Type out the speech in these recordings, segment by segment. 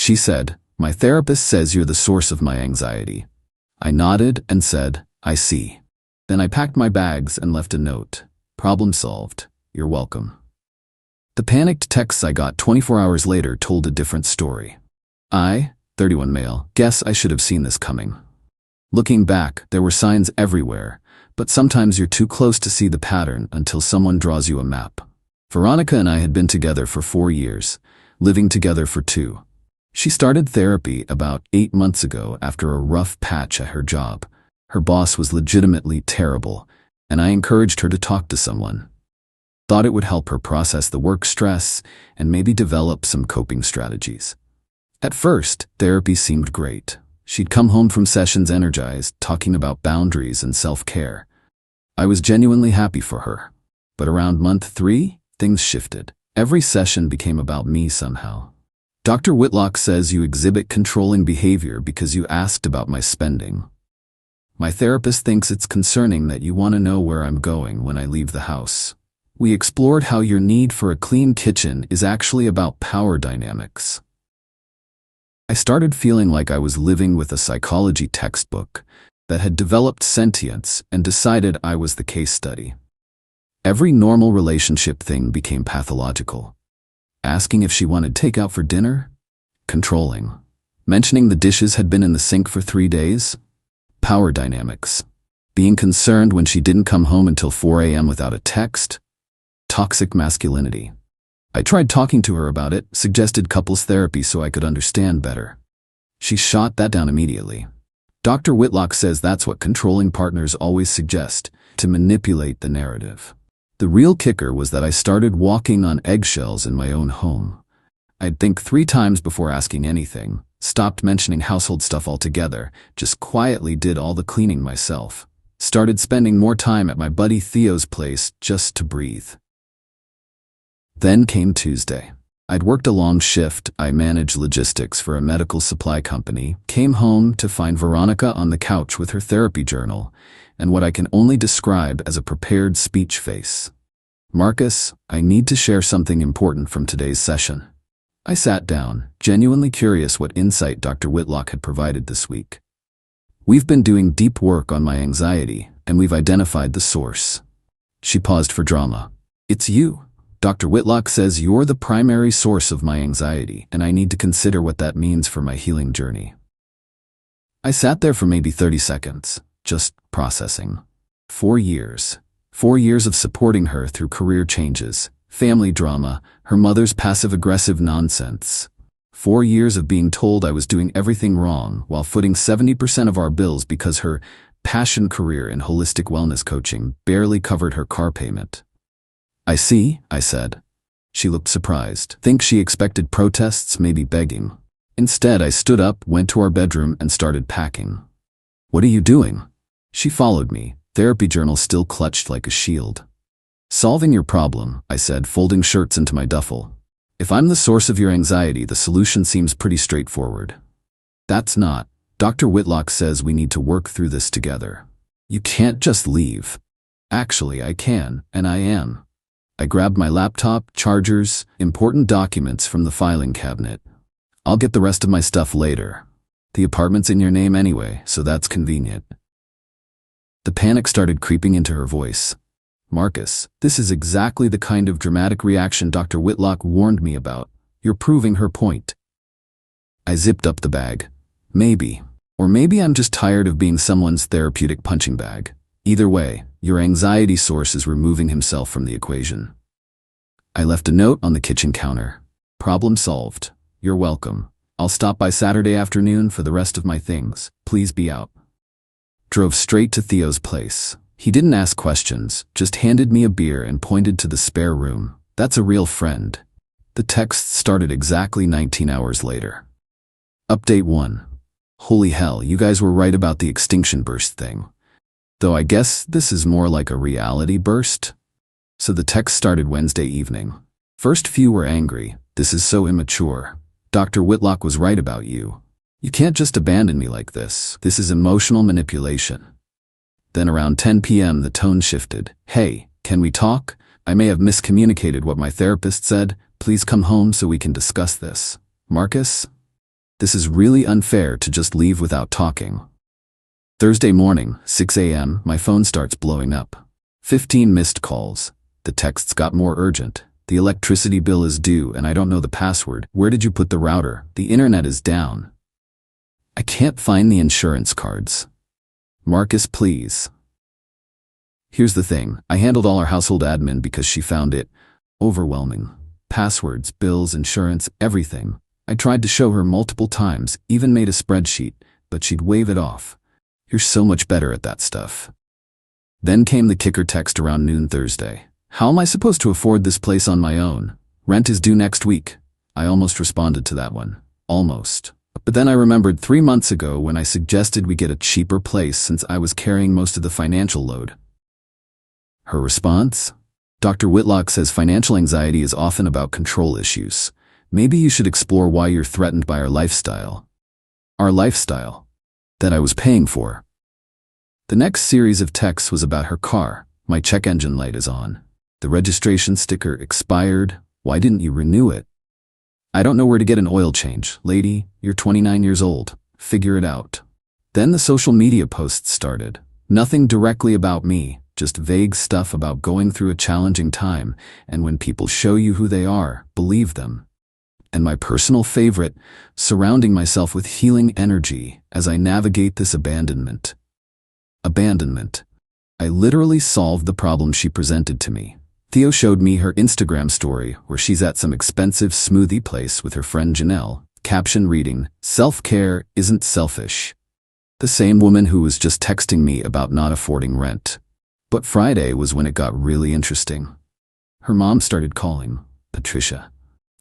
She said, "My therapist says you're the source of my anxiety." I nodded and said, "I see." Then I packed my bags and left a note. "Problem solved. You're welcome." The panicked texts I got 24 hours later told a different story. I, 31 male, guess I should have seen this coming. Looking back, there were signs everywhere, but sometimes you're too close to see the pattern until someone draws you a map. Veronica and I had been together for 4 years, living together for 2. She started therapy about 8 months ago after a rough patch at her job. Her boss was legitimately terrible, and I encouraged her to talk to someone. Thought it would help her process the work stress and maybe develop some coping strategies. At first, therapy seemed great. She'd come home from sessions energized, talking about boundaries and self-care. I was genuinely happy for her. But around month 3, things shifted. Every session became about me somehow. "Dr. Whitlock says you exhibit controlling behavior because you asked about my spending. My therapist thinks it's concerning that you want to know where I'm going when I leave the house. We explored how your need for a clean kitchen is actually about power dynamics." I started feeling like I was living with a psychology textbook that had developed sentience and decided I was the case study. Every normal relationship thing became pathological. Asking if she wanted takeout for dinner? Controlling. Mentioning the dishes had been in the sink for 3 days? Power dynamics. Being concerned when she didn't come home until 4 a.m. without a text? Toxic masculinity. I tried talking to her about it, suggested couples therapy so I could understand better. She shot that down immediately. "Dr. Whitlock says that's what controlling partners always suggest, to manipulate the narrative." The real kicker was that I started walking on eggshells in my own home. I'd think 3 times before asking anything, stopped mentioning household stuff altogether, just quietly did all the cleaning myself. Started spending more time at my buddy Theo's place just to breathe. Then came Tuesday. I'd worked a long shift. I managed logistics for a medical supply company, came home to find Veronica on the couch with her therapy journal and what I can only describe as a prepared speech face. "Marcus, I need to share something important from today's session." I sat down, genuinely curious what insight Dr. Whitlock had provided this week. "We've been doing deep work on my anxiety, and we've identified the source." She paused for drama. "It's you. Dr. Whitlock says you're the primary source of my anxiety, and I need to consider what that means for my healing journey." I sat there for maybe 30 seconds, just processing. 4 years. 4 years of supporting her through career changes, family drama, her mother's passive-aggressive nonsense. 4 years of being told I was doing everything wrong while footing 70% of our bills because her passion career in holistic wellness coaching barely covered her car payment. "I see," I said. She looked surprised. Think she expected protests, maybe begging. Instead, I stood up, went to our bedroom, and started packing. "What are you doing?" She followed me, therapy journal still clutched like a shield. "Solving your problem," I said, folding shirts into my duffel. "If I'm the source of your anxiety, the solution seems pretty straightforward." "That's not. Dr. Whitlock says we need to work through this together. You can't just leave." "Actually, I can, and I am." I grabbed my laptop, chargers, important documents from the filing cabinet. "I'll get the rest of my stuff later. The apartment's in your name anyway, so that's convenient." The panic started creeping into her voice. "Marcus, this is exactly the kind of dramatic reaction Dr. Whitlock warned me about. You're proving her point." I zipped up the bag. "Maybe. Or maybe I'm just tired of being someone's therapeutic punching bag. Either way, your anxiety source is removing himself from the equation." I left a note on the kitchen counter. "Problem solved. You're welcome. I'll stop by Saturday afternoon for the rest of my things. Please be out." Drove straight to Theo's place. He didn't ask questions, just handed me a beer and pointed to the spare room. "That's a real friend." The text started exactly 19 hours later. Update 1. Holy hell, you guys were right about the extinction burst thing. Though I guess this is more like a reality burst. So the text started Wednesday evening. First few were angry. "This is so immature. Dr. Whitlock was right about you. You can't just abandon me like this. This is emotional manipulation." Then around 10 p.m. the tone shifted. "Hey, can we talk? I may have miscommunicated what my therapist said. Please come home so we can discuss this. Marcus?" This is really unfair to just leave without talking. Thursday morning, 6 a.m., my phone starts blowing up. 15 missed calls. The texts got more urgent. The electricity bill is due and I don't know the password. Where did you put the router? The internet is down. I can't find the insurance cards. Marcus, please. Here's the thing. I handled all our household admin because she found it overwhelming. Passwords, bills, insurance, everything. I tried to show her multiple times, even made a spreadsheet, but she'd wave it off. You're so much better at that stuff. Then came the kicker text around noon Thursday. How am I supposed to afford this place on my own? Rent is due next week. I almost responded to that one. Almost. But then I remembered 3 months ago when I suggested we get a cheaper place since I was carrying most of the financial load. Her response? Dr. Whitlock says financial anxiety is often about control issues. Maybe you should explore why you're threatened by our lifestyle. Our lifestyle. That I was paying for. The next series of texts was about her car. My check engine light is on. The registration sticker expired. Why didn't you renew it? I don't know where to get an oil change. Lady, you're 29 years old. Figure it out. Then the social media posts started. Nothing directly about me, just vague stuff about going through a challenging time, and when people show you who they are, believe them. And my personal favorite, surrounding myself with healing energy as I navigate this abandonment. Abandonment. I literally solved the problem she presented to me. Theo showed me her Instagram story where she's at some expensive smoothie place with her friend Janelle, caption reading, "Self-care isn't selfish." The same woman who was just texting me about not affording rent. But Friday was when it got really interesting. Her mom started calling, Patricia.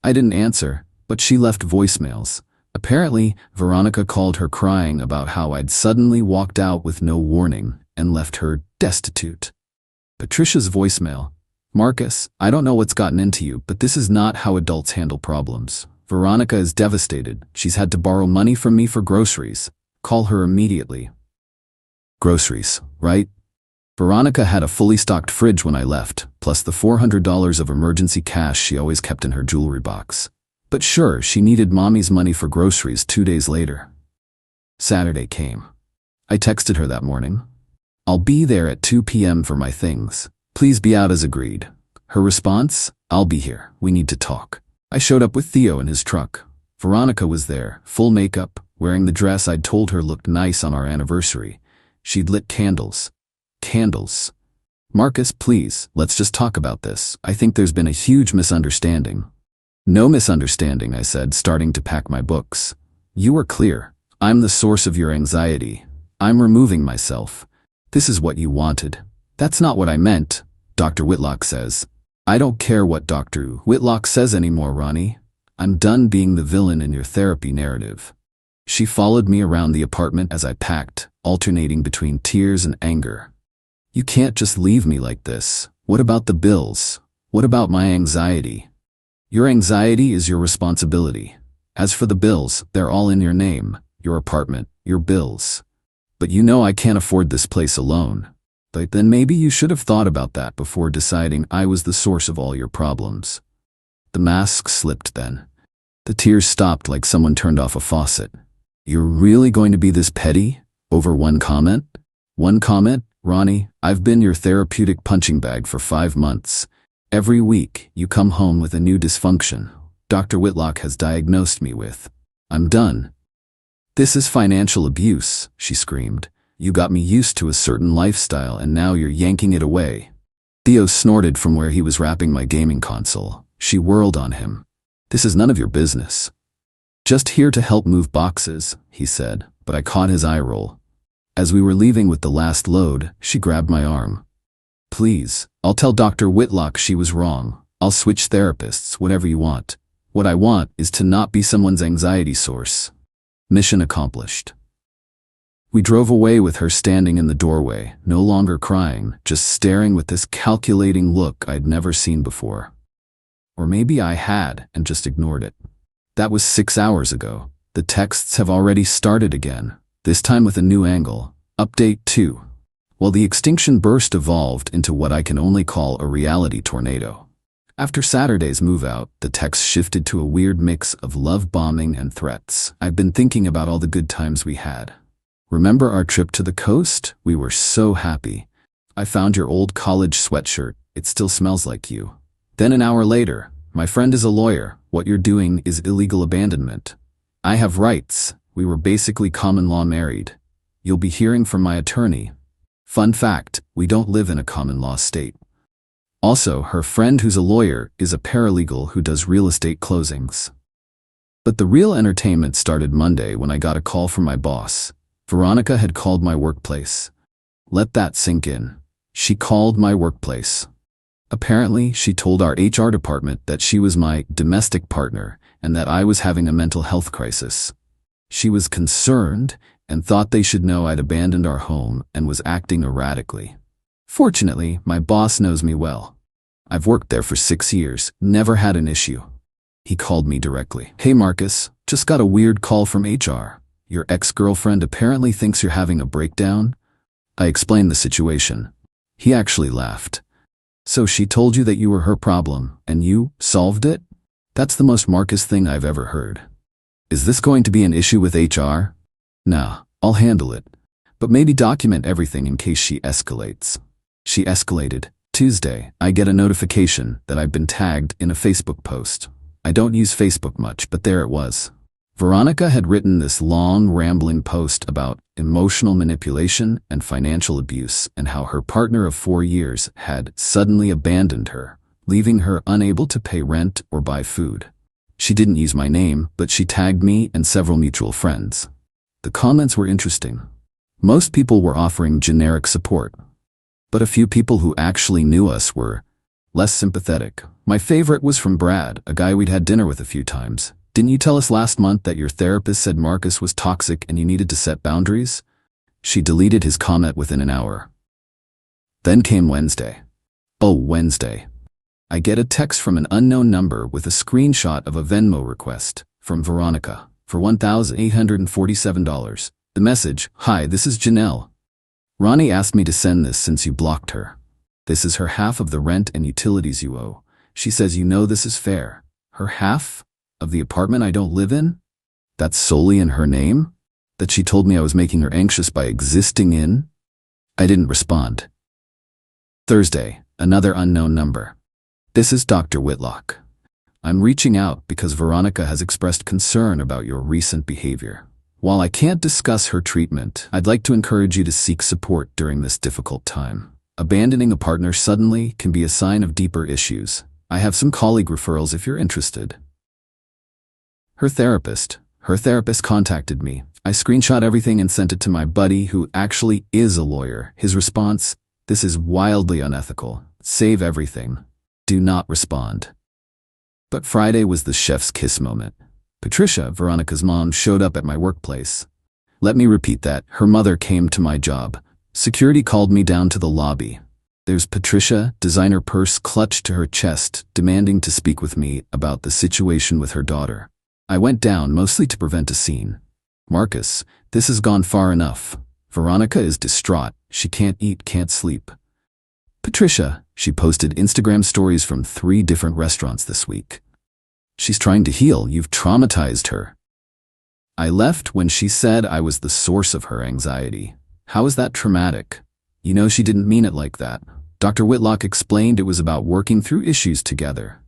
I didn't answer, but she left voicemails. Apparently, Veronica called her crying about how I'd suddenly walked out with no warning and left her destitute. Patricia's voicemail. Marcus, I don't know what's gotten into you, but this is not how adults handle problems. Veronica is devastated. She's had to borrow money from me for groceries. Call her immediately. Groceries, right? Veronica had a fully stocked fridge when I left, plus the $400 of emergency cash she always kept in her jewelry box. But sure, she needed mommy's money for groceries 2 days later. Saturday came. I texted her that morning. I'll be there at 2 p.m. for my things. Please be out as agreed. Her response? I'll be here. We need to talk. I showed up with Theo in his truck. Veronica was there, full makeup, wearing the dress I'd told her looked nice on our anniversary. She'd lit candles. Candles. Marcus, please, let's just talk about this. I think there's been a huge misunderstanding. No misunderstanding, I said, starting to pack my books. You were clear. I'm the source of your anxiety. I'm removing myself. This is what you wanted. That's not what I meant, Dr. Whitlock says. I don't care what Dr. Whitlock says anymore, Ronnie. I'm done being the villain in your therapy narrative. She followed me around the apartment as I packed, alternating between tears and anger. You can't just leave me like this. What about the bills? What about my anxiety? Your anxiety is your responsibility. As for the bills, they're all in your name, your apartment, your bills. But you know I can't afford this place alone. But then maybe you should have thought about that before deciding I was the source of all your problems. The mask slipped then. The tears stopped like someone turned off a faucet. You're really going to be this petty? Over one comment? One comment? Ronnie, I've been your therapeutic punching bag for 5 months. Every week, you come home with a new dysfunction Dr. Whitlock has diagnosed me with. I'm done. This is financial abuse, she screamed. You got me used to a certain lifestyle and now you're yanking it away. Theo snorted from where he was wrapping my gaming console. She whirled on him. This is none of your business. Just here to help move boxes, he said, but I caught his eye roll. As we were leaving with the last load, she grabbed my arm. Please, I'll tell Dr. Whitlock she was wrong. I'll switch therapists, whatever you want. What I want is to not be someone's anxiety source. Mission accomplished. We drove away with her standing in the doorway, no longer crying, just staring with this calculating look I'd never seen before. Or maybe I had and just ignored it. That was 6 hours ago. The texts have already started again, this time with a new angle. Update 2. Well, the extinction burst evolved into what I can only call a reality tornado. After Saturday's move-out, the text shifted to a weird mix of love bombing and threats. I've been thinking about all the good times we had. Remember our trip to the coast? We were so happy. I found your old college sweatshirt. It still smells like you. Then an hour later, my friend is a lawyer. What you're doing is illegal abandonment. I have rights. We were basically common law married. You'll be hearing from my attorney. Fun fact, we don't live in a common law state. Also, her friend who's a lawyer is a paralegal who does real estate closings. But the real entertainment started Monday when I got a call from my boss. Veronica had called my workplace. Let that sink in. She called my workplace. Apparently, she told our HR department that she was my domestic partner and that I was having a mental health crisis. She was concerned and thought they should know I'd abandoned our home and was acting erratically. Fortunately, my boss knows me well. I've worked there for 6 years, never had an issue. He called me directly. Hey Marcus, just got a weird call from HR. Your ex-girlfriend apparently thinks you're having a breakdown. I explained the situation. He actually laughed. So she told you that you were her problem, and you solved it? That's the most Marcus thing I've ever heard. Is this going to be an issue with HR? Nah, I'll handle it. But maybe document everything in case she escalates. She escalated. Tuesday, I get a notification that I've been tagged in a Facebook post. I don't use Facebook much, but there it was. Veronica had written this long, rambling post about emotional manipulation and financial abuse and how her partner of 4 years had suddenly abandoned her, leaving her unable to pay rent or buy food. She didn't use my name, but she tagged me and several mutual friends. The comments were interesting. Most people were offering generic support, but a few people who actually knew us were less sympathetic. My favorite was from Brad, a guy we'd had dinner with a few times. Didn't you tell us last month that your therapist said Marcus was toxic and you needed to set boundaries? She deleted his comment within an hour. Then came Wednesday. Oh, Wednesday. I get a text from an unknown number with a screenshot of a Venmo request from Veronica for $1,847. The message, "Hi, this is Janelle. Ronnie asked me to send this since you blocked her. This is her half of the rent and utilities you owe. She says you know this is fair. Her half? Of the apartment I don't live in? That's solely in her name? That she told me I was making her anxious by existing in?" I didn't respond. Thursday, another unknown number. This is Dr. Whitlock. I'm reaching out because Veronica has expressed concern about your recent behavior. While I can't discuss her treatment, I'd like to encourage you to seek support during this difficult time. Abandoning a partner suddenly can be a sign of deeper issues. I have some colleague referrals if you're interested. Her therapist contacted me. I screenshot everything and sent it to my buddy who actually is a lawyer. His response, "This is wildly unethical. Save everything. Do not respond." But Friday was the chef's kiss moment. Patricia, Veronica's mom, showed up at my workplace. Let me repeat that. Her mother came to my job. Security called me down to the lobby. There's Patricia, designer purse clutched to her chest, demanding to speak with me about the situation with her daughter. I went down mostly to prevent a scene. Marcus, this has gone far enough. Veronica is distraught. She can't eat, can't sleep. Patricia, she posted Instagram stories from 3 different restaurants this week. She's trying to heal. You've traumatized her. I left when she said I was the source of her anxiety. How is that traumatic? You know she didn't mean it like that. Dr. Whitlock explained it was about working through issues together.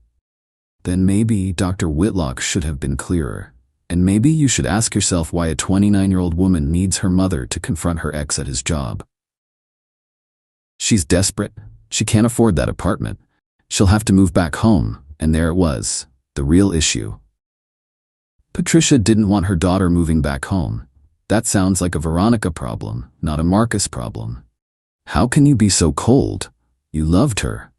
Then maybe Dr. Whitlock should have been clearer. And maybe you should ask yourself why a 29-year-old woman needs her mother to confront her ex at his job. She's desperate. She can't afford that apartment. She'll have to move back home. And there it was, the real issue. Patricia didn't want her daughter moving back home. That sounds like a Veronica problem, not a Marcus problem. How can you be so cold? You loved her.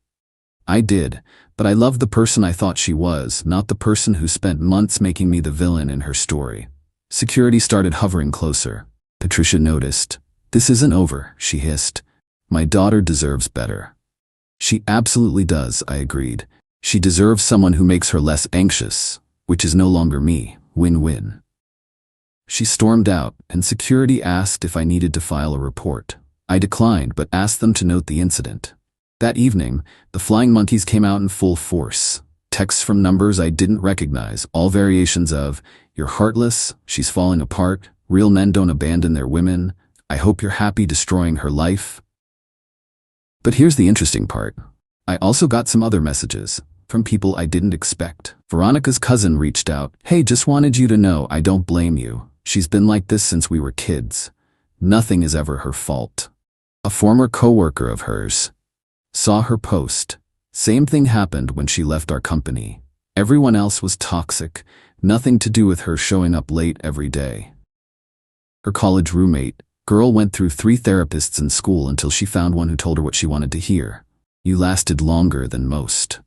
I did, but I loved the person I thought she was, not the person who spent months making me the villain in her story. Security started hovering closer. Patricia noticed. This isn't over, she hissed. My daughter deserves better. She absolutely does, I agreed. She deserves someone who makes her less anxious, which is no longer me. Win-win. She stormed out, and security asked if I needed to file a report. I declined, but asked them to note the incident. That evening, the flying monkeys came out in full force. Texts from numbers I didn't recognize, all variations of, "You're heartless, she's falling apart, real men don't abandon their women, I hope you're happy destroying her life." But here's the interesting part. I also got some other messages from people I didn't expect. Veronica's cousin reached out, "Hey, just wanted you to know I don't blame you. She's been like this since we were kids. Nothing is ever her fault." A former coworker of hers saw her post. "Same thing happened when she left our company. Everyone else was toxic, nothing to do with her showing up late every day." Her college roommate, girl, went through 3 therapists in school until she found one who told her what she wanted to hear. "You lasted longer than most."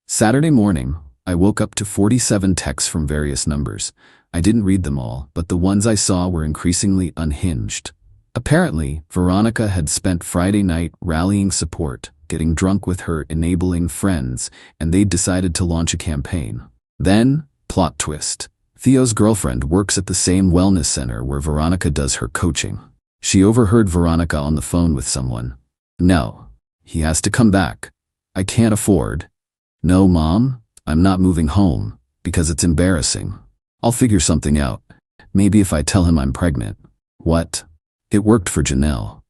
Saturday morning, I woke up to 47 texts from various numbers. I didn't read them all, but the ones I saw were increasingly unhinged. Apparently, Veronica had spent Friday night rallying support, getting drunk with her enabling friends, and they'd decided to launch a campaign. Then, plot twist. Theo's girlfriend works at the same wellness center where Veronica does her coaching. She overheard Veronica on the phone with someone. "No. He has to come back. I can't afford." "No, Mom, I'm not moving home, because it's embarrassing. I'll figure something out. Maybe if I tell him I'm pregnant." What? It worked for Janelle.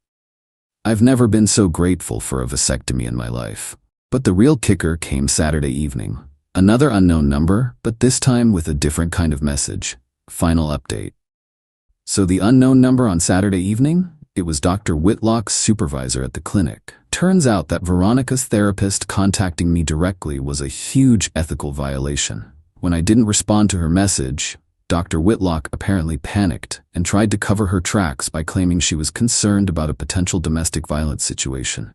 I've never been so grateful for a vasectomy in my life. But the real kicker came Saturday evening. Another unknown number, but this time with a different kind of message. Final update. So the unknown number on Saturday evening? It was Dr. Whitlock's supervisor at the clinic. Turns out that Veronica's therapist contacting me directly was a huge ethical violation. When I didn't respond to her message, Dr. Whitlock apparently panicked and tried to cover her tracks by claiming she was concerned about a potential domestic violence situation.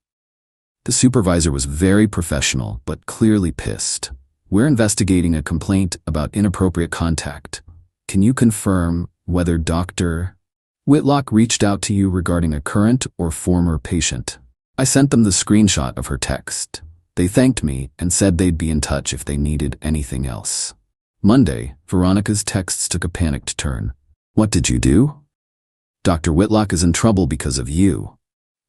The supervisor was very professional, but clearly pissed. "We're investigating a complaint about inappropriate contact. Can you confirm whether Dr. Whitlock reached out to you regarding a current or former patient?" I sent them the screenshot of her text. They thanked me and said they'd be in touch if they needed anything else. Monday, Veronica's texts took a panicked turn. "What did you do? Dr. Whitlock is in trouble because of you.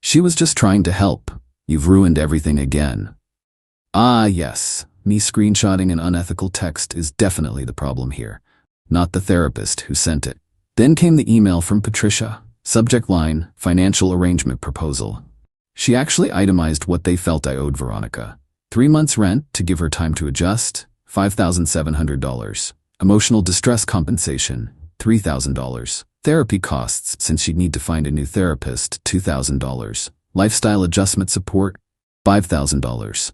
She was just trying to help. You've ruined everything again." Ah, yes. Me screenshotting an unethical text is definitely the problem here, not the therapist who sent it. Then came the email from Patricia. Subject line, "Financial arrangement proposal." She actually itemized what they felt I owed Veronica. 3 months rent to give her time to adjust, $5,700. Emotional distress compensation, $3,000. Therapy costs, since she'd need to find a new therapist, $2,000. Lifestyle adjustment support, $5,000.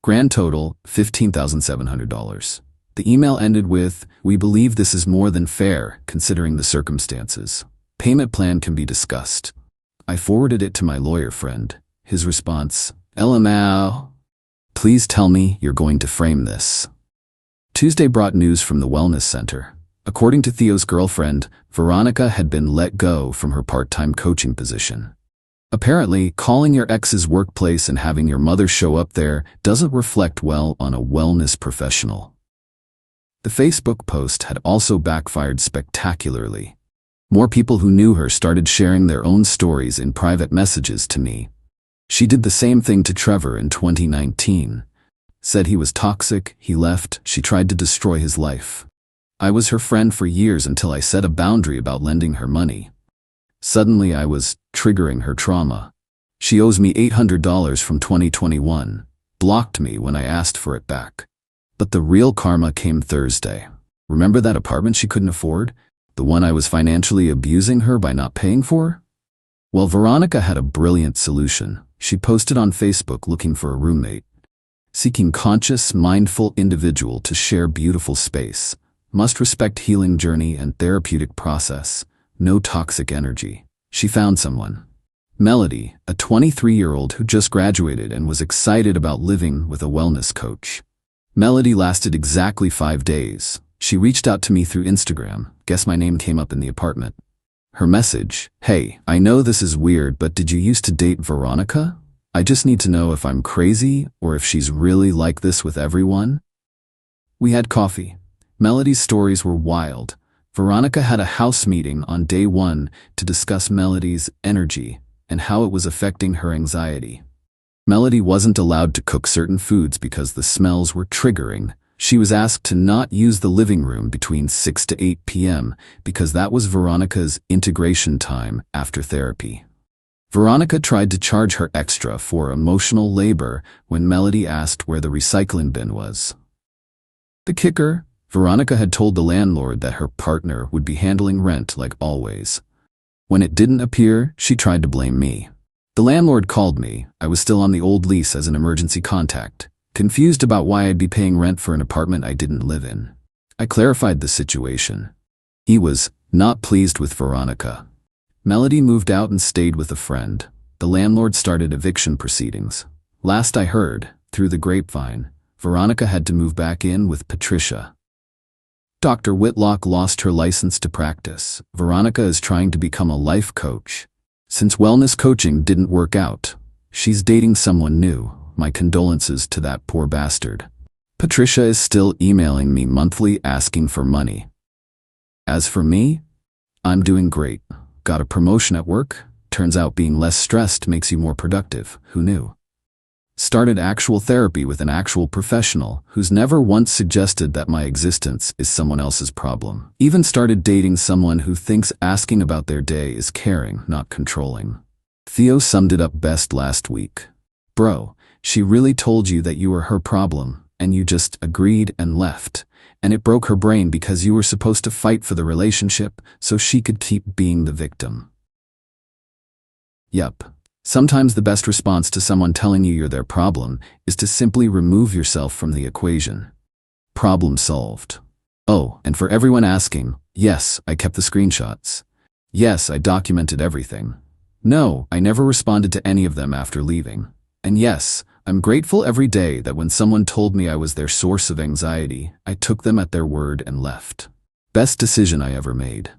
Grand total, $15,700. The email ended with, "We believe this is more than fair, considering the circumstances. Payment plan can be discussed." I forwarded it to my lawyer friend. His response, "LMAO. Please tell me you're going to frame this." Tuesday brought news from the wellness center. According to Theo's girlfriend, Veronica had been let go from her part-time coaching position. Apparently, calling your ex's workplace and having your mother show up there doesn't reflect well on a wellness professional. The Facebook post had also backfired spectacularly. More people who knew her started sharing their own stories in private messages to me. She did the same thing to Trevor in 2019. Said he was toxic, he left, she tried to destroy his life. I was her friend for years until I set a boundary about lending her money. Suddenly I was triggering her trauma. She owes me $800 from 2021, blocked me when I asked for it back. But the real karma came Thursday. Remember that apartment she couldn't afford? The one I was financially abusing her by not paying for? Well, Veronica had a brilliant solution. She posted on Facebook looking for a roommate. Seeking conscious, mindful individual to share beautiful space. Must respect healing journey and therapeutic process. No toxic energy. She found someone. Melody, a 23-year-old who just graduated and was excited about living with a wellness coach. Melody lasted exactly 5 days. She reached out to me through Instagram. Guess my name came up in the apartment. Her message, "Hey, I know this is weird, but did you used to date Veronica? I just need to know if I'm crazy or if she's really like this with everyone." We had coffee. Melody's stories were wild. Veronica had a house meeting on day 1 to discuss Melody's energy and how it was affecting her anxiety. Melody wasn't allowed to cook certain foods because the smells were triggering. She was asked to not use the living room between 6 to 8 p.m. because that was Veronica's integration time after therapy. Veronica tried to charge her extra for emotional labor when Melody asked where the recycling bin was. The kicker, Veronica had told the landlord that her partner would be handling rent like always. When it didn't appear, she tried to blame me. The landlord called me. I was still on the old lease as an emergency contact, confused about why I'd be paying rent for an apartment I didn't live in. I clarified the situation. He was not pleased with Veronica. Melody moved out and stayed with a friend. The landlord started eviction proceedings. Last I heard, through the grapevine, Veronica had to move back in with Patricia. Dr. Whitlock lost her license to practice. Veronica is trying to become a life coach. Since wellness coaching didn't work out, she's dating someone new. My condolences to that poor bastard. Patricia is still emailing me monthly asking for money. As for me, I'm doing great. Got a promotion at work. Turns out being less stressed makes you more productive. Who knew? Started actual therapy with an actual professional who's never once suggested that my existence is someone else's problem. Even started dating someone who thinks asking about their day is caring, not controlling. Theo summed it up best last week. Bro, she really told you that you were her problem, and you just agreed and left. And it broke her brain because you were supposed to fight for the relationship so she could keep being the victim. Yup. Sometimes the best response to someone telling you you're their problem is to simply remove yourself from the equation. Problem solved. Oh, and for everyone asking, yes, I kept the screenshots. Yes, I documented everything. No, I never responded to any of them after leaving. And yes, I'm grateful every day that when someone told me I was their source of anxiety, I took them at their word and left. Best decision I ever made.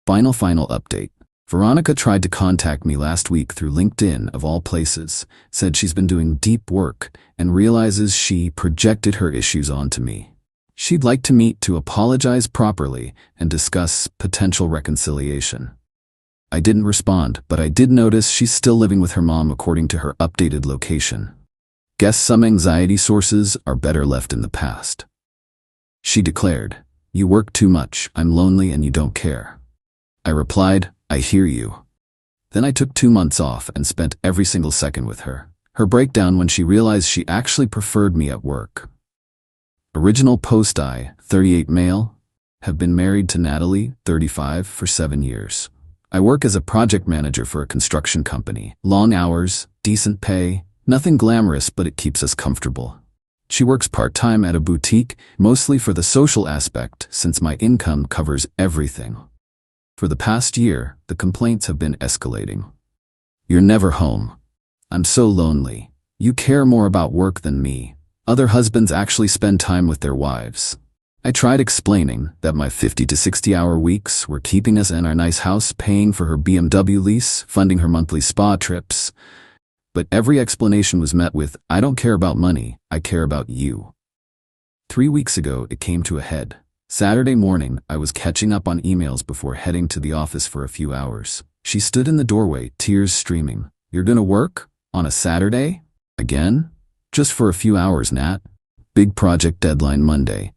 Final update. Veronica tried to contact me last week through LinkedIn of all places, said she's been doing deep work and realizes she projected her issues onto me. She'd like to meet to apologize properly and discuss potential reconciliation. I didn't respond, but I did notice she's still living with her mom according to her updated location. Guess some anxiety sources are better left in the past. She declared, "You work too much, I'm lonely and you don't care." I replied, "I hear you." Then I took 2 months off and spent every single second with her. Her breakdown when she realized she actually preferred me at work. Original post: I, 38 male, have been married to Natalie, 35, for 7 years. I work as a project manager for a construction company. Long hours, decent pay, nothing glamorous, but it keeps us comfortable. She works part-time at a boutique, mostly for the social aspect since my income covers everything. For the past year, the complaints have been escalating. "You're never home. I'm so lonely. You care more about work than me. Other husbands actually spend time with their wives." I tried explaining that my 50 to 60-hour weeks were keeping us in our nice house, paying for her BMW lease, funding her monthly spa trips. But every explanation was met with, "I don't care about money, I care about you." 3 weeks ago, it came to a head. Saturday morning, I was catching up on emails before heading to the office for a few hours. She stood in the doorway, tears streaming. "You're gonna work? On a Saturday? Again? Just for a few hours, Nat. Big project deadline Monday."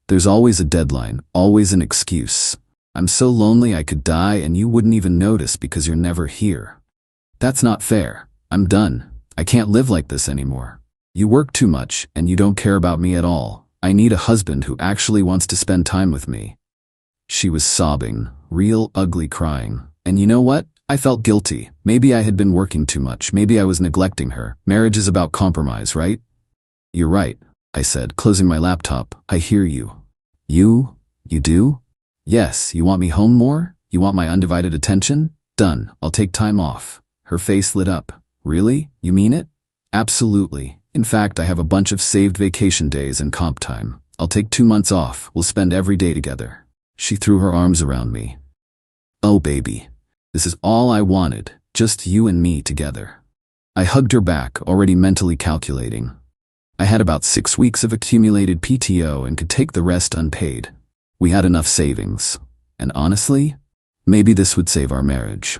There's always a deadline, always an excuse. "I'm so lonely I could die and you wouldn't even notice because you're never here." That's not fair. I'm done. I can't live like this anymore. You work too much and you don't care about me at all. I need a husband who actually wants to spend time with me. She was sobbing, real ugly crying. And you know what? I felt guilty. Maybe I had been working too much. Maybe I was neglecting her. Marriage is about compromise, right? "You're right," I said, closing my laptop. "I hear you." You do? Yes, you want me home more? You want my undivided attention? Done. I'll take time off. Her face lit up. "Really? You mean it?" "Absolutely. In fact, I have a bunch of saved vacation days and comp time. I'll take 2 months off. We'll spend every day together." She threw her arms around me. "Oh, baby. This is all I wanted. Just you and me together." I hugged her back, already mentally calculating. I had about 6 weeks of accumulated PTO and could take the rest unpaid. We had enough savings. And honestly, maybe this would save our marriage.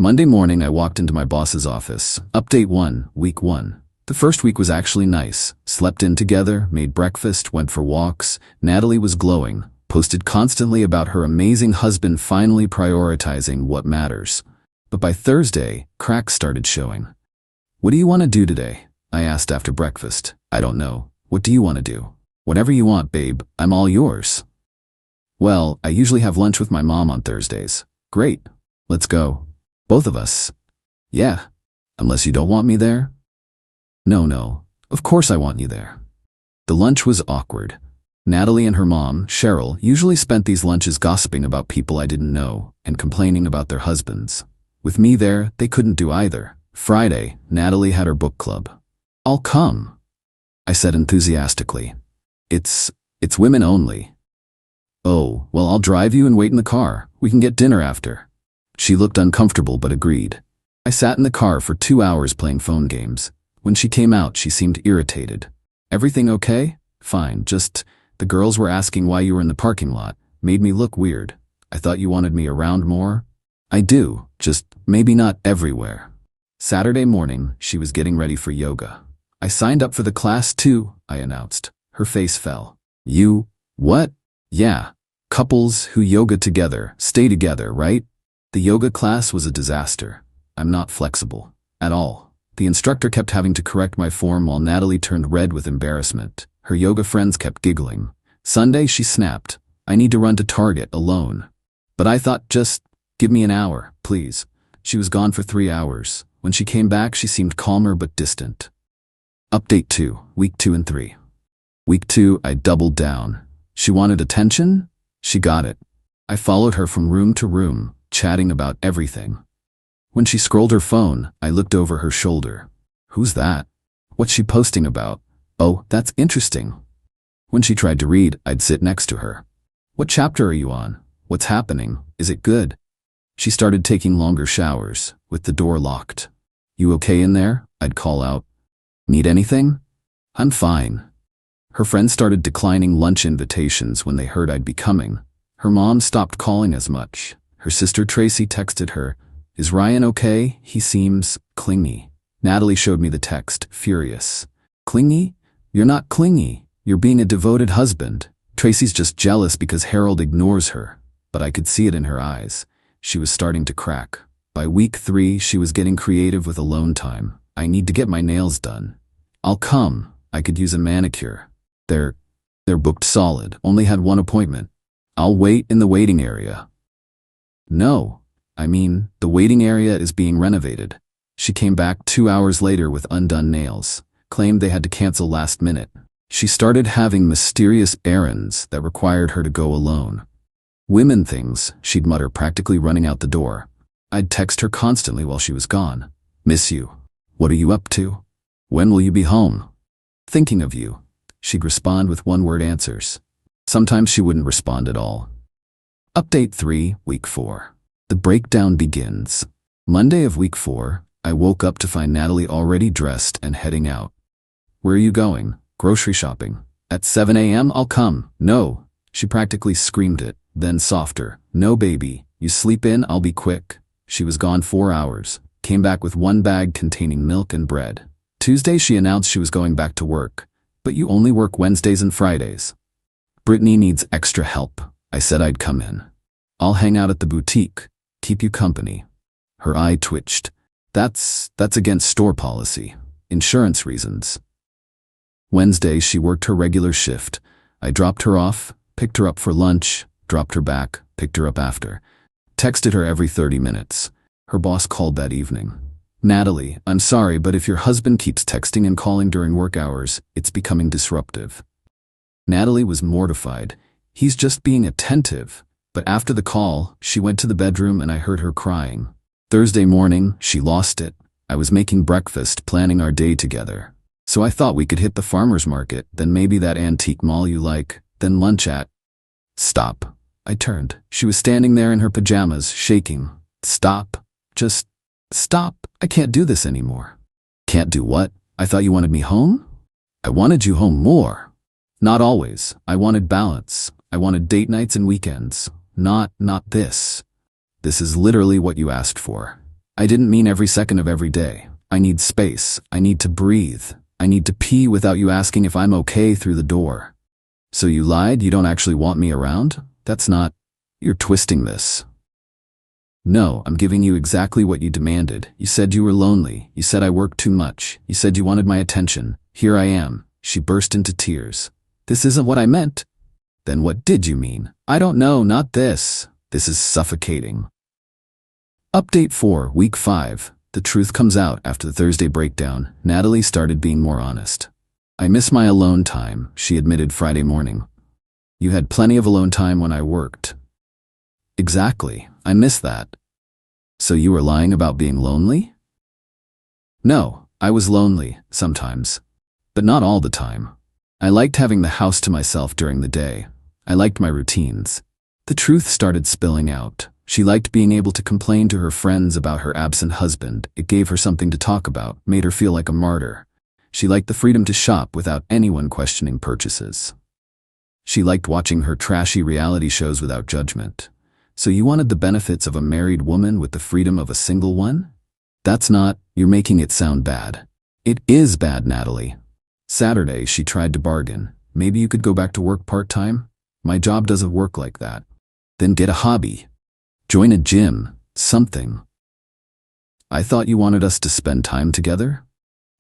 Monday morning, I walked into my boss's office. Update 1, week 1. The first week was actually nice. Slept in together, made breakfast, went for walks. Natalie was glowing, posted constantly about her amazing husband finally prioritizing what matters. But by Thursday, cracks started showing. "What do you want to do today?" I asked after breakfast. "I don't know. What do you want to do?" "Whatever you want, babe. I'm all yours." "Well, I usually have lunch with my mom on Thursdays." "Great. Let's go." "Both of us?" "Yeah. Unless you don't want me there?" No. Of course I want you there." The lunch was awkward. Natalie and her mom, Cheryl, usually spent these lunches gossiping about people I didn't know and complaining about their husbands. With me there, they couldn't do either. Friday, Natalie had her book club. "I'll come," I said enthusiastically. It's women only." "Oh, well, I'll drive you and wait in the car. We can get dinner after." She looked uncomfortable but agreed. I sat in the car for 2 hours playing phone games. When she came out, she seemed irritated. "Everything okay?" "Fine, just the girls were asking why you were in the parking lot. Made me look weird. I thought you wanted me around more." "I do, just maybe not everywhere." Saturday morning, she was getting ready for yoga. "I signed up for the class too," I announced. Her face fell. "You, what?" "Yeah, couples who yoga together stay together, right?" The yoga class was a disaster. I'm not flexible. At all. The instructor kept having to correct my form while Natalie turned red with embarrassment. Her yoga friends kept giggling. Sunday, she snapped. "I need to run to Target alone." But I thought, just give me an hour, please. She was gone for 3 hours. When she came back, she seemed calmer but distant. Update 2, week 2 and 3. Week 2, I doubled down. She wanted attention? She got it. I followed her from room to room, chatting about everything. When she scrolled her phone, I looked over her shoulder. "Who's that? What's she posting about? Oh, that's interesting." When she tried to read, I'd sit next to her. "What chapter are you on? What's happening? Is it good?" She started taking longer showers, with the door locked. "You okay in there?" I'd call out. "Need anything?" "I'm fine." Her friends started declining lunch invitations when they heard I'd be coming. Her mom stopped calling as much. Her sister Tracy texted her, "Is Ryan okay? He seems clingy." Natalie showed me the text, furious. "Clingy? You're not clingy. You're being a devoted husband." Tracy's just jealous because Harold ignores her, but I could see it in her eyes. She was starting to crack. By week 3, she was getting creative with alone time. "I need to get my nails done." "I'll come. I could use a manicure." They're booked solid. Only had one appointment." "I'll wait in the waiting area." "No. I mean, the waiting area is being renovated." She came back 2 hours later with undone nails, claimed they had to cancel last minute. She started having mysterious errands that required her to go alone. "Women things," she'd mutter, practically running out the door. I'd text her constantly while she was gone. "Miss you. What are you up to? When will you be home? Thinking of you." She'd respond with one-word answers. Sometimes she wouldn't respond at all. Update 3, week 4. The breakdown begins. Monday of week 4, I woke up to find Natalie already dressed and heading out. "Where are you going?" "Grocery shopping." "At 7 a.m. I'll come." "No." She practically screamed it, then softer. "No, baby. You sleep in, I'll be quick." She was gone 4 hours, came back with one bag containing milk and bread. Tuesday she announced she was going back to work. "But you only work Wednesdays and Fridays." "Brittany needs extra help." I said I'd come in. "I'll hang out at the boutique. Keep you company." Her eye twitched. That's against store policy. Insurance reasons." Wednesday she worked her regular shift. I dropped her off, picked her up for lunch, dropped her back, picked her up after. Texted her every 30 minutes. Her boss called that evening. "Natalie, I'm sorry, but if your husband keeps texting and calling during work hours, it's becoming disruptive." Natalie was mortified. "He's just being attentive." But after the call, she went to the bedroom and I heard her crying. Thursday morning, she lost it. I was making breakfast, planning our day together. "So I thought we could hit the farmer's market, then maybe that antique mall you like, then lunch at—" "Stop." I turned. She was standing there in her pajamas, shaking. "Stop. Just stop. I can't do this anymore." "Can't do what? I thought you wanted me home?" "I wanted you home more." "Not always. I wanted balance. I wanted date nights and weekends. Not this. This is literally what you asked for." I didn't mean every second of every day. I need space. I need to breathe. I need to pee without you asking if I'm okay through the door. So you lied? You don't actually want me around? That's not... You're twisting this. No, I'm giving you exactly what you demanded. You said you were lonely. You said I worked too much. You said you wanted my attention. Here I am. She burst into tears. This isn't what I meant. Then what did you mean? I don't know, not this. This is suffocating. Update 4, Week 5. The truth comes out after the Thursday breakdown. Natalie started being more honest. I miss my alone time, she admitted Friday morning. You had plenty of alone time when I worked. Exactly, I miss that. So you were lying about being lonely? No, I was lonely, sometimes. But not all the time. I liked having the house to myself during the day. I liked my routines. The truth started spilling out. She liked being able to complain to her friends about her absent husband. It gave her something to talk about, made her feel like a martyr. She liked the freedom to shop without anyone questioning purchases. She liked watching her trashy reality shows without judgment. So you wanted the benefits of a married woman with the freedom of a single one? That's not, you're making it sound bad. It is bad, Natalie. Saturday, she tried to bargain. Maybe you could go back to work part-time? My job doesn't work like that. Then get a hobby. Join a gym. Something. I thought you wanted us to spend time together?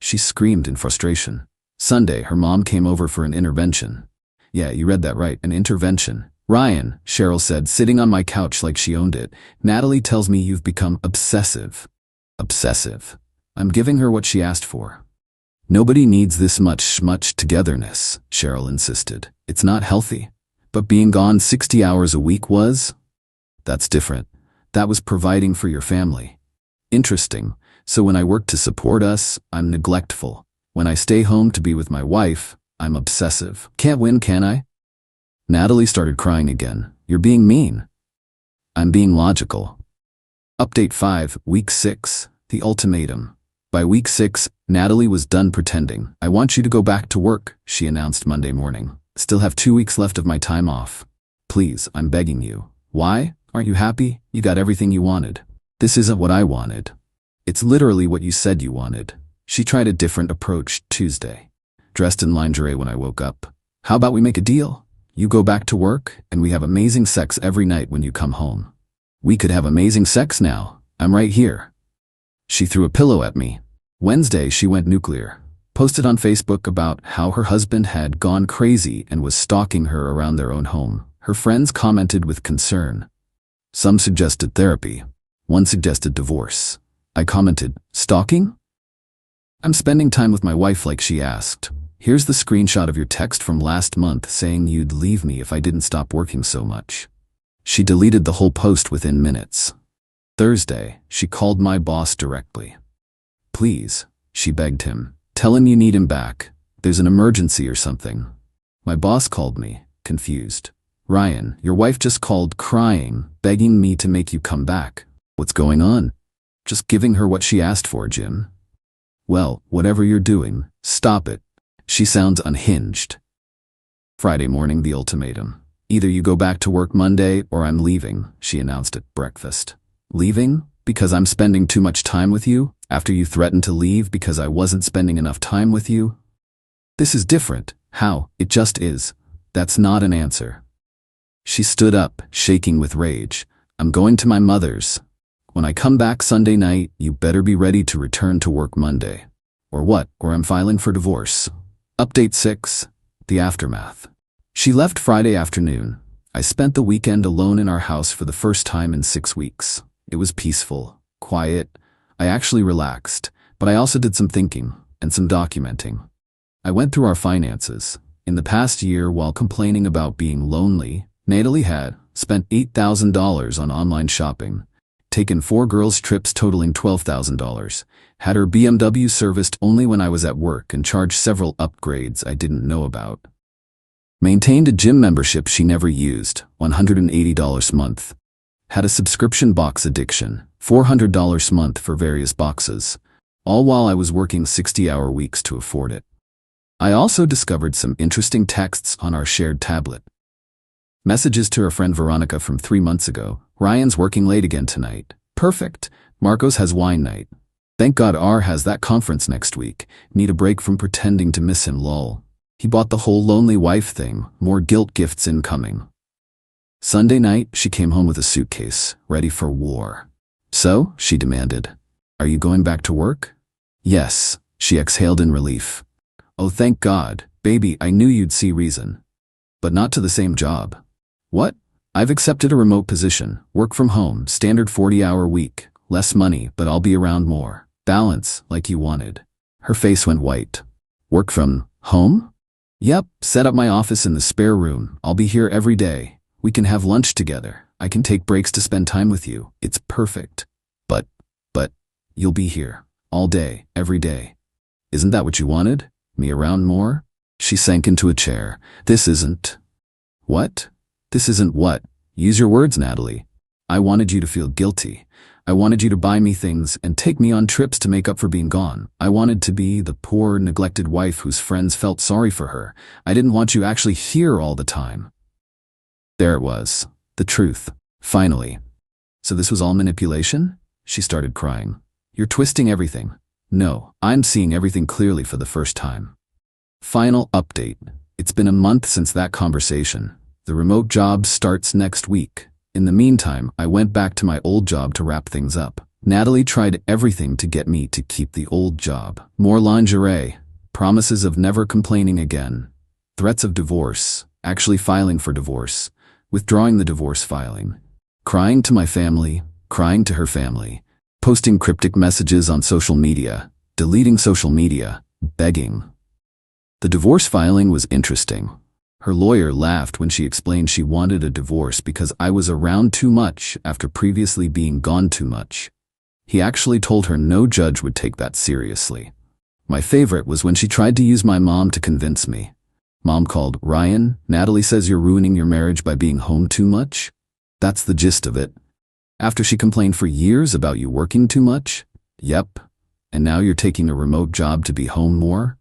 She screamed in frustration. Sunday, her mom came over for an intervention. Yeah, you read that right, an intervention. Ryan, Cheryl said, sitting on my couch like she owned it. Natalie tells me you've become obsessive. Obsessive. I'm giving her what she asked for. Nobody needs this much togetherness, Cheryl insisted. It's not healthy. But being gone 60 hours a week was? That's different. That was providing for your family. Interesting. So when I work to support us, I'm neglectful. When I stay home to be with my wife, I'm obsessive. Can't win, can I? Natalie started crying again. You're being mean. I'm being logical. Update 5, Week 6, The Ultimatum. By week 6, Natalie was done pretending. I want you to go back to work, she announced Monday morning. Still have 2 weeks left of my time off. Please, I'm begging you. Why? Aren't you happy? You got everything you wanted. This isn't what I wanted. It's literally what you said you wanted. She tried a different approach Tuesday. Dressed in lingerie when I woke up. How about we make a deal? You go back to work, and we have amazing sex every night when you come home. We could have amazing sex now. I'm right here. She threw a pillow at me. Wednesday, she went nuclear. Posted on Facebook about how her husband had gone crazy and was stalking her around their own home. Her friends commented with concern. Some suggested therapy. One suggested divorce. I commented, stalking? I'm spending time with my wife like she asked. Here's the screenshot of your text from last month saying you'd leave me if I didn't stop working so much. She deleted the whole post within minutes. Thursday, she called my boss directly. Please, she begged him. Tell him you need him back. There's an emergency or something. My boss called me, confused. Ryan, your wife just called crying, begging me to make you come back. What's going on? Just giving her what she asked for, Jim. Well, whatever you're doing, stop it. She sounds unhinged. Friday morning, the ultimatum. Either you go back to work Monday or I'm leaving, she announced at breakfast. Leaving? Because I'm spending too much time with you? After you threatened to leave because I wasn't spending enough time with you? This is different. How? It just is. That's not an answer. She stood up, shaking with rage. I'm going to my mother's. When I come back Sunday night, you better be ready to return to work Monday. Or what? Or I'm filing for divorce. Update 6, The Aftermath. She left Friday afternoon. I spent the weekend alone in our house for the first time in 6 weeks. It was peaceful, quiet. I actually relaxed, but I also did some thinking and some documenting. I went through our finances. In the past year, while complaining about being lonely, Natalie had spent $8,000 on online shopping, taken 4 girls' trips totaling $12,000, had her BMW serviced only when I was at work and charged several upgrades I didn't know about. Maintained a gym membership she never used, $180 a month. Had a subscription box addiction, $400 a month for various boxes, all while I was working 60-hour weeks to afford it. I also discovered some interesting texts on our shared tablet. Messages to her friend Veronica from 3 months ago. Ryan's working late again tonight. Perfect. Marcos has wine night. Thank God R has that conference next week. Need a break from pretending to miss him, lol. He bought the whole lonely wife thing, more guilt gifts incoming. Sunday night, she came home with a suitcase, ready for war. So, she demanded, are you going back to work? Yes, she exhaled in relief. Oh, thank God, baby, I knew you'd see reason. But not to the same job. What? I've accepted a remote position, work from home, standard 40-hour week, less money, but I'll be around more. Balance, like you wanted. Her face went white. Work from home? Yep, set up my office in the spare room. I'll be here every day. We can have lunch together. I can take breaks to spend time with you. It's perfect. But, you'll be here. All day, every day. Isn't that what you wanted? Me around more? She sank into a chair. This isn't... What? This isn't what? Use your words, Natalie. I wanted you to feel guilty. I wanted you to buy me things and take me on trips to make up for being gone. I wanted to be the poor, neglected wife whose friends felt sorry for her. I didn't want you actually here all the time. There it was. The truth. Finally. So this was all manipulation? She started crying. You're twisting everything. No, I'm seeing everything clearly for the first time. Final update. It's been a month since that conversation. The remote job starts next week. In the meantime, I went back to my old job to wrap things up. Natalie tried everything to get me to keep the old job. More lingerie, promises of never complaining again, threats of divorce, actually filing for divorce, withdrawing the divorce filing, crying to my family, crying to her family, posting cryptic messages on social media, deleting social media, begging. The divorce filing was interesting. Her lawyer laughed when she explained she wanted a divorce because I was around too much after previously being gone too much. He actually told her no judge would take that seriously. My favorite was when she tried to use my mom to convince me. Mom called, Ryan, Natalie says you're ruining your marriage by being home too much? That's the gist of it. After she complained for years about you working too much? Yep. And now you're taking a remote job to be home more?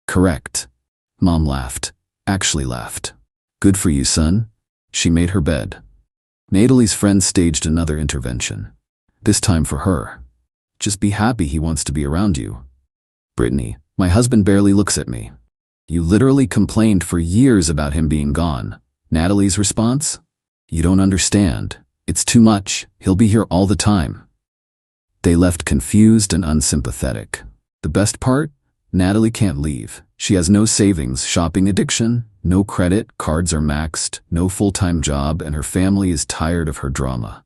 Correct. Mom laughed. Actually laughed. Good for you, son. She made her bed. Natalie's friend staged another intervention. This time for her. Just be happy he wants to be around you. Brittany, my husband barely looks at me. You literally complained for years about him being gone. Natalie's response? You don't understand. It's too much. He'll be here all the time. They left confused and unsympathetic. The best part? Natalie can't leave. She has no savings, shopping addiction, no credit, cards are maxed, no full-time job, and her family is tired of her drama.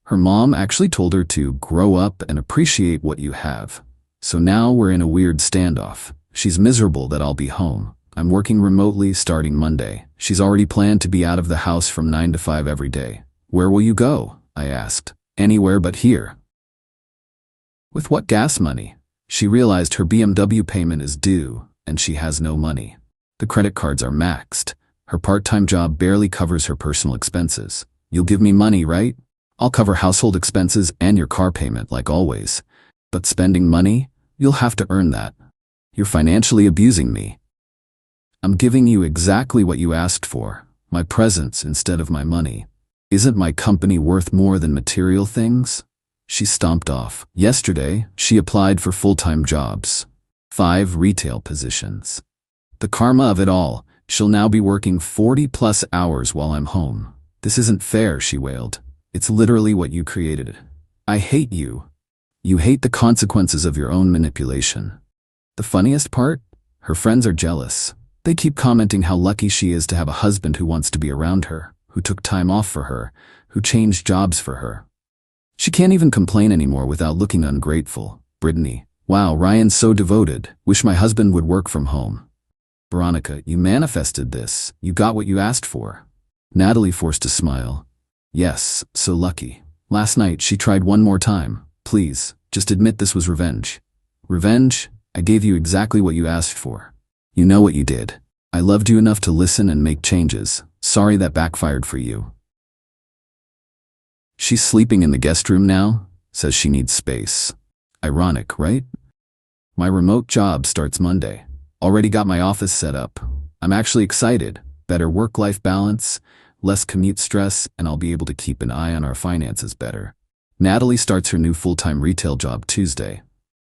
Her mom actually told her to grow up and appreciate what you have. So now we're in a weird standoff. She's miserable that I'll be home. I'm working remotely starting Monday. She's already planned to be out of the house from 9 to 5 every day. Where will you go? I asked. Anywhere but here. With what gas money? She realized her BMW payment is due, and she has no money. The credit cards are maxed. Her part-time job barely covers her personal expenses. You'll give me money, right? I'll cover household expenses and your car payment like always. But spending money? You'll have to earn that. You're financially abusing me. I'm giving you exactly what you asked for, my presence instead of my money. Isn't my company worth more than material things? She stomped off. Yesterday, she applied for full-time jobs. 5 retail positions. The karma of it all, she'll now be working 40+ hours while I'm home. This isn't fair, she wailed. It's literally what you created. I hate you. You hate the consequences of your own manipulation. The funniest part? Her friends are jealous. They keep commenting how lucky she is to have a husband who wants to be around her, who took time off for her, who changed jobs for her. She can't even complain anymore without looking ungrateful. Brittany, wow, Ryan's so devoted. Wish my husband would work from home. Veronica, you manifested this. You got what you asked for. Natalie forced a smile. Yes, so lucky. Last night she tried one more time. Please, just admit this was revenge. Revenge? I gave you exactly what you asked for. You know what you did. I loved you enough to listen and make changes. Sorry that backfired for you. She's sleeping in the guest room now, says she needs space. Ironic, right? My remote job starts Monday. Already got my office set up. I'm actually excited. Better work-life balance, less commute stress, and I'll be able to keep an eye on our finances better. Natalie starts her new full-time retail job Tuesday.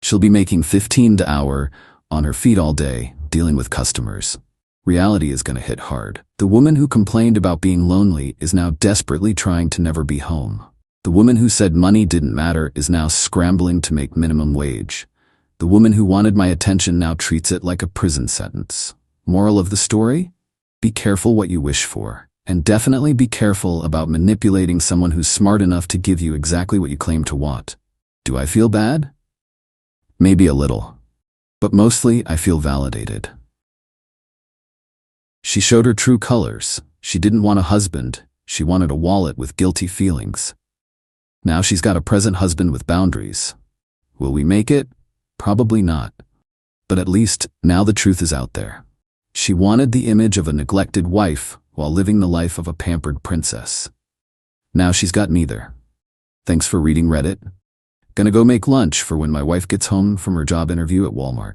She'll be making $15 an hour, on her feet all day, dealing with customers. Reality is going to hit hard. The woman who complained about being lonely is now desperately trying to never be home. The woman who said money didn't matter is now scrambling to make minimum wage. The woman who wanted my attention now treats it like a prison sentence. Moral of the story? Be careful what you wish for. And definitely be careful about manipulating someone who's smart enough to give you exactly what you claim to want. Do I feel bad? Maybe a little. But mostly, I feel validated. She showed her true colors. She didn't want a husband. She wanted a wallet with guilty feelings. Now she's got a present husband with boundaries. Will we make it? Probably not. But at least, now the truth is out there. She wanted the image of a neglected wife while living the life of a pampered princess. Now she's got neither. Thanks for reading Reddit. Gonna go make lunch for when my wife gets home from her job interview at Walmart.